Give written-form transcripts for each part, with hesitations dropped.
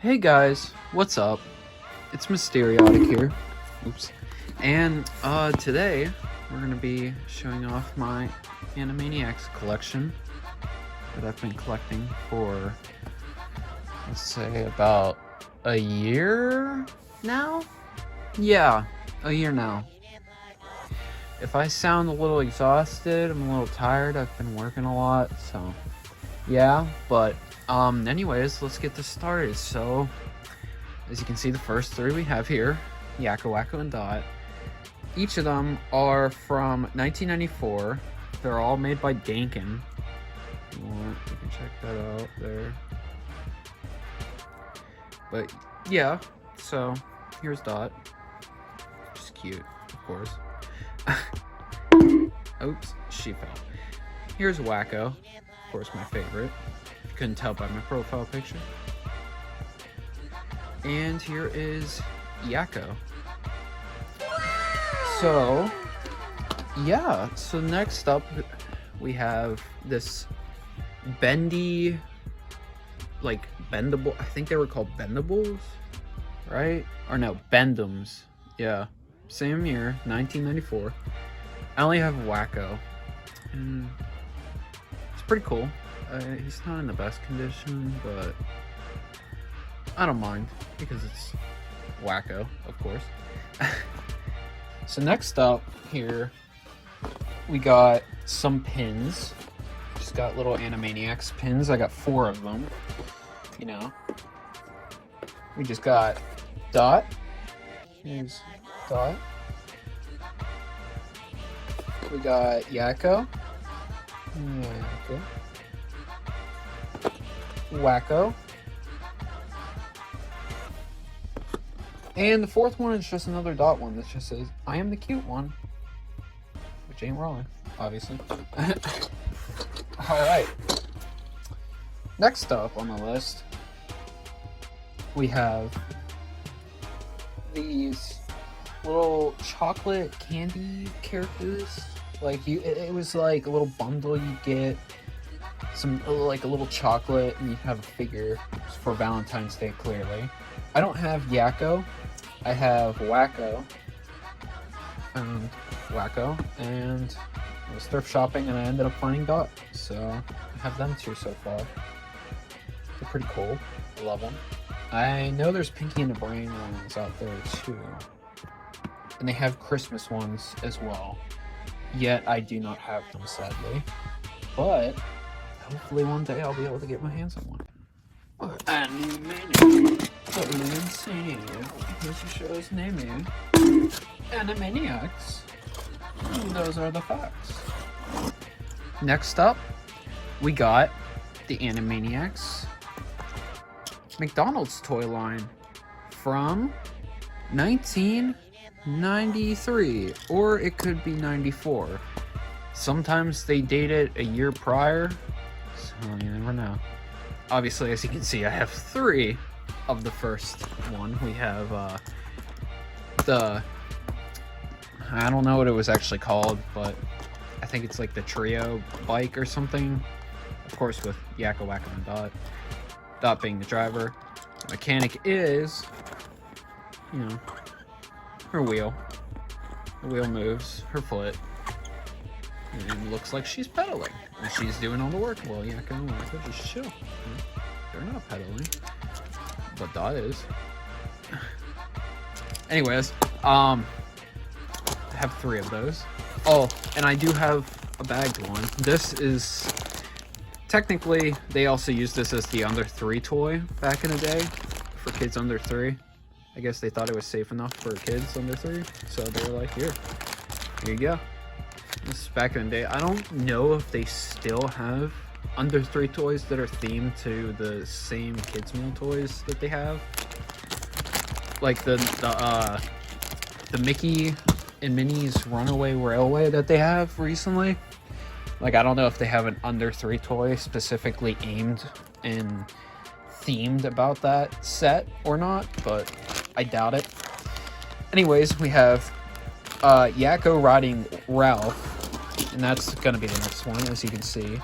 Hey guys, what's up? It's Mysteriatic here. Oops. And today we're gonna be showing off my Animaniacs collection that I've been collecting for, let's say, about a year now? Yeah, a year now. If I sound a little exhausted, I'm a little tired, I've been working a lot, so yeah, but anyways, let's get this started. So as you can see, the first three we have here, Yakko, Wacko, and Dot. Each of them are from 1994. They're all made by Dankin. If you want, you can check that out there. But yeah, so here's Dot. She's cute, of course. Oops, she fell. Here's Wacko, of course, my favorite. You couldn't tell by my profile picture. And here is Yakko. So, yeah, so next up we have this bendy, like bendable, I think they were called bendables, right? Or no, bendums. Yeah, same year, 1994. I only have Wacko, and it's pretty cool. He's not in the best condition, but I don't mind because it's Wacko, of course. So next up here, we got some pins. Just got little Animaniacs pins. I got 4 of them. You know, we just got Dot. Here's Dot. We got Yakko. Wacko. And the 4th one is just another Dot one that just says, I am the cute one. Which ain't wrong, obviously. Alright. Next up on the list, we have these little chocolate candy characters. Like, it was like a little bundle you'd get. Some, like a little chocolate, and you have a figure for Valentine's Day, clearly. I don't have Yakko. I have Wacko. And I was thrift shopping and I ended up finding Dot. So I have them 2 so far. They're pretty cool. I love them. I know there's Pinky and the Brain ones out there too. And they have Christmas ones as well. Yet I do not have them, sadly. But hopefully one day I'll be able to get my hands on one. Animaniacs. Totally insane. This show's name is Animaniacs. And those are the facts. Next up, we got the Animaniacs McDonald's toy line from 1993, or it could be 94. Sometimes they date it a year prior, so you never know. Obviously, as you can see, I have 3 of the first one. We have I don't know what it was actually called, but I think it's like the trio bike or something. Of course, with Yakko, Wacko, and Dot. Dot being the driver. The mechanic is, you know, her wheel. The wheel moves, her foot. And looks like she's pedaling. And she's doing all the work. Well, Yakko and Wacko just chill. They're not pedaling. But Dot is. Anyways, I have 3 of those. Oh, and I do have a bagged one. This is technically, they also used this as the under 3 toy back in the day for kids under 3. I guess they thought it was safe enough for kids under 3, so they were like, here you go. This is back in the day. I don't know if they still have under 3 toys that are themed to the same kids meal toys that they have, like the Mickey and Minnie's Runaway Railway that they have recently. Like, I don't know if they have an under 3 toy specifically aimed and themed about that set or not, but I doubt it. Anyways, we have Yakko riding Ralph, and that's gonna be the next one, as you can see.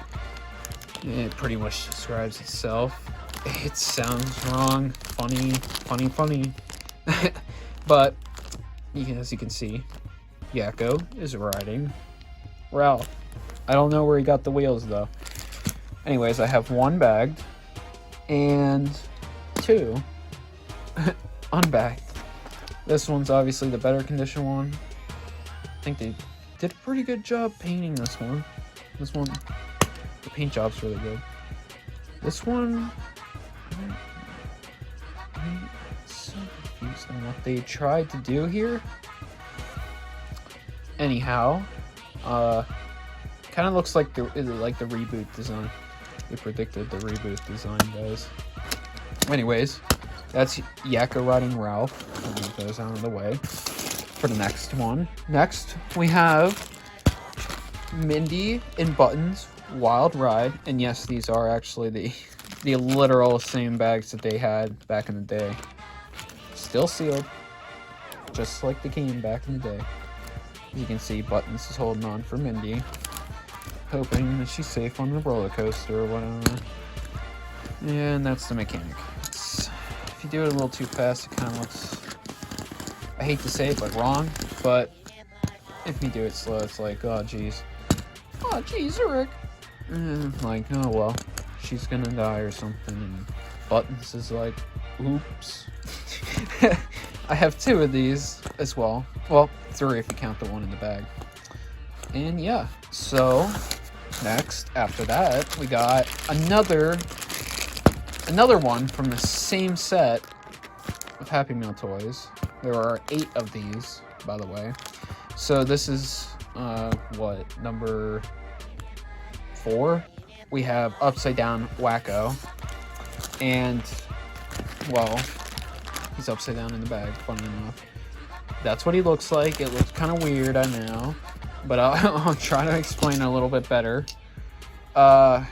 It pretty much describes itself. It sounds wrong. Funny, funny, funny. But, as you can see, Yakko is riding Ralph. I don't know where he got the wheels, though. Anyways, I have 1 bagged and 2 unbagged. This one's obviously the better condition one. I think they did a pretty good job painting this one. This one, the paint job's really good. This one, I'm so confused on what they tried to do here. Anyhow, kind of looks like the reboot design. They predicted the reboot design, guys. Anyways, that's Yakko riding Ralph. Move those out of the way for the next one. Next, we have Mindy and Buttons Wild Ride, and yes, these are actually the literal same bags that they had back in the day. Still sealed, just like they came back in the day. As you can see, Buttons is holding on for Mindy, hoping that she's safe on the roller coaster or whatever. And that's the mechanic. If you do it a little too fast, it kind of looks, I hate to say it, but wrong. But if you do it slow, it's like, oh geez, Rick. Like, oh well, she's gonna die or something. And Buttons is like, oops. I have 2 of these as well. Well, 3 if you count the one in the bag. And yeah, so next, after that, we got another one from the same set of Happy Meal toys. There are 8 of these, by the way. So this is, what, number 4? We have Upside Down Wacko. And, well, he's upside down in the bag, funny enough. That's what he looks like. It looks kind of weird, I know. But I'll try to explain a little bit better by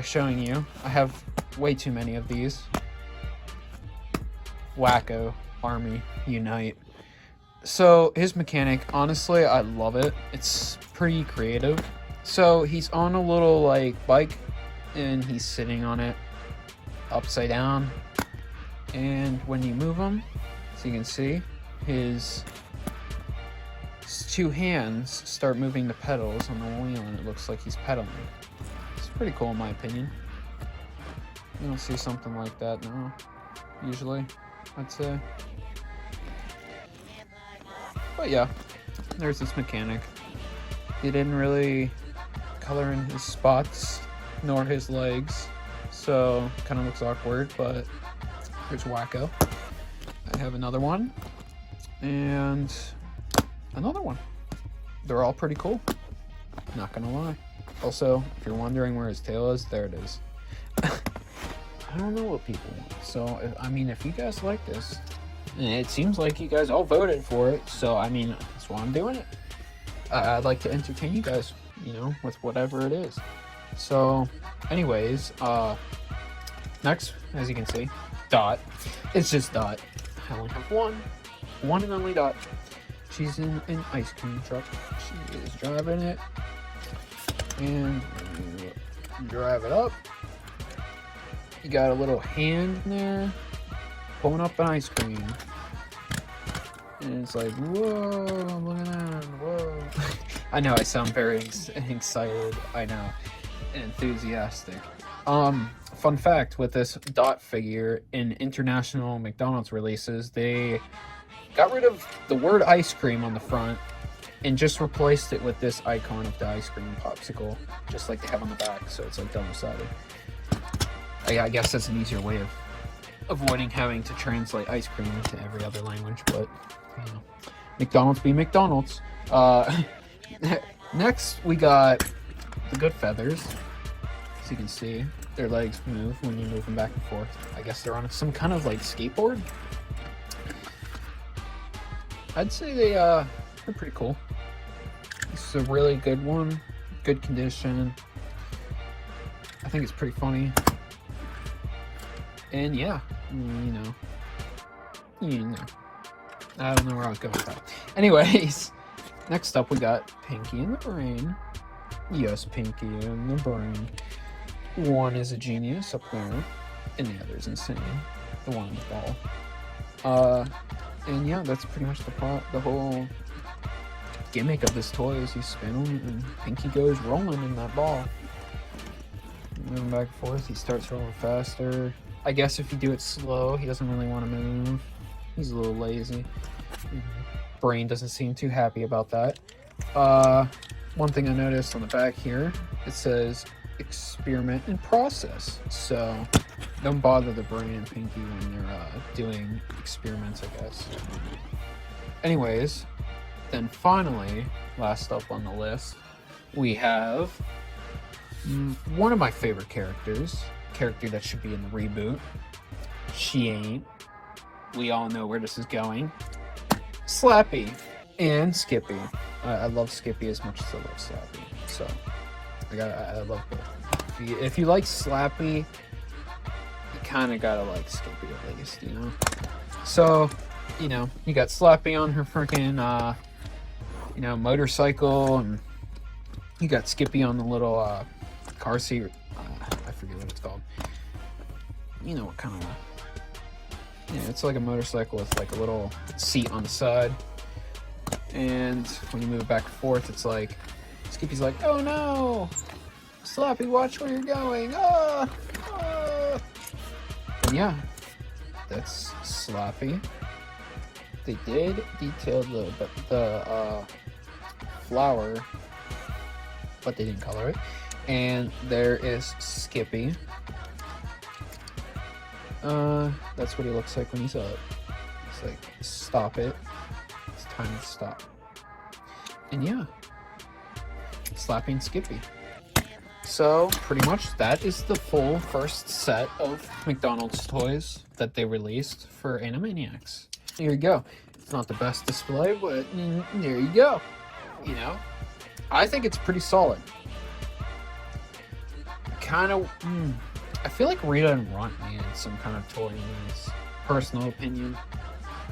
showing you. I have way too many of these. Wacko Army Unite. So his mechanic, honestly, I love it. It's pretty creative. So he's on a little like bike and he's sitting on it upside down. And when you move him, so you can see, his 2 hands start moving the pedals on the wheel and it looks like he's pedaling. It's pretty cool in my opinion. You don't see something like that now, usually, I'd say. But yeah, there's this mechanic. He didn't really color in his spots, nor his legs, so kind of looks awkward, but here's Wacko. I have another one, and another one. They're all pretty cool, not gonna lie. Also, if you're wondering where his tail is, there it is. I don't know what people want, so I mean, if you guys like this, and it seems like you guys all voted for it, so I mean, that's why I'm doing it. I'd like to entertain you guys, you know, with whatever it is. So anyways, next, as you can see, Dot. It's just Dot. I only have one and only Dot. She's in an ice cream truck. She is driving it, and drive it up. You got a little hand in there pulling up an ice cream, and it's like, whoa, look at that, whoa. I know I sound very excited, I know, and enthusiastic. Fun fact with this Dot figure, in international McDonald's releases, they got rid of the word ice cream on the front and just replaced it with this icon of the ice cream popsicle, just like they have on the back, so it's like double-sided. I guess that's an easier way of avoiding having to translate ice cream into every other language, but, you know, McDonald's be McDonald's. Next, we got the Good Feathers. As you can see, their legs move when you move them back and forth. I guess they're on some kind of, like, skateboard. I'd say they're pretty cool. This is a really good one. Good condition. I think it's pretty funny. And yeah, you know. I don't know where I was going with that. Anyways, next up we got Pinky and the Brain. Yes, Pinky and the Brain. One is a genius up there. And the other's insane. The one on the ball. And yeah, that's pretty much the whole gimmick of this toy is you spin him and Pinky goes rolling in that ball. Moving back and forth, he starts rolling faster. I guess if you do it slow, he doesn't really want to move. He's a little lazy. Brain doesn't seem too happy about that. One thing I noticed on the back here, it says experiment and process. So don't bother the Brain and Pinky when they're doing experiments, I guess. Anyways, then finally, last up on the list, we have one of my favorite characters, character that should be in the reboot. She ain't. We all know where this is going. Slappy and Skippy. I love Skippy as much as I love Slappy. So I love both. If you like Slappy, you kind of gotta like Skippy at least, you know. So, you know, you got Slappy on her freaking, you know, motorcycle, and you got Skippy on the little car seat. I forget what it's called. You know what kind of. Yeah, it's like a motorcycle with like a little seat on the side. And when you move it back and forth, it's like Skippy's like, "Oh no, Slappy, watch where you're going!" Ah, ah. And yeah, that's Slappy. They did detail the flower, but they didn't color it. And there is Skippy. That's what he looks like when he's up. It's like, stop it. It's time to stop. And yeah, Slappy and Skippy. So pretty much that is the full first set of McDonald's toys that they released for Animaniacs. Here you go. It's not the best display, but there you go. You know, I think it's pretty solid. Kind of, I feel like Rita and Runt needed some kind of toy in this. Personal opinion,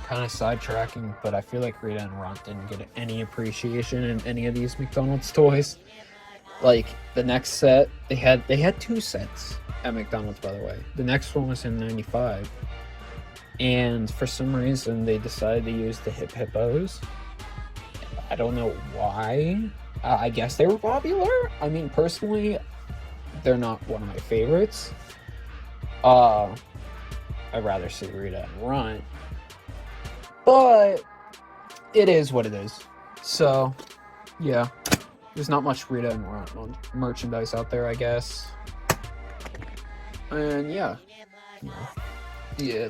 kind of sidetracking, but I feel like Rita and Runt didn't get any appreciation in any of these McDonald's toys. Like the next set, they had 2 sets at McDonald's, by the way. The next one was in '95, and for some reason they decided to use the Hip Hippos. I don't know why. I guess they were popular. I mean, personally, they're not one of my favorites. I'd rather see Rita and Runt, but it is what it is. So, yeah, there's not much Rita and Runt merchandise out there, I guess. And yeah,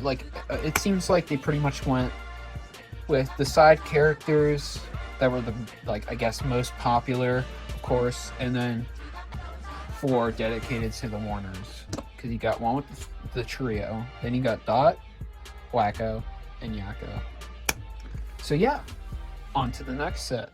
like it seems like they pretty much went with the side characters that were the, like, I guess most popular, of course, and then 4 dedicated to the Warners, because you got one with the trio, then you got Dot, Wacko, and Yakko. So yeah, on to the next set.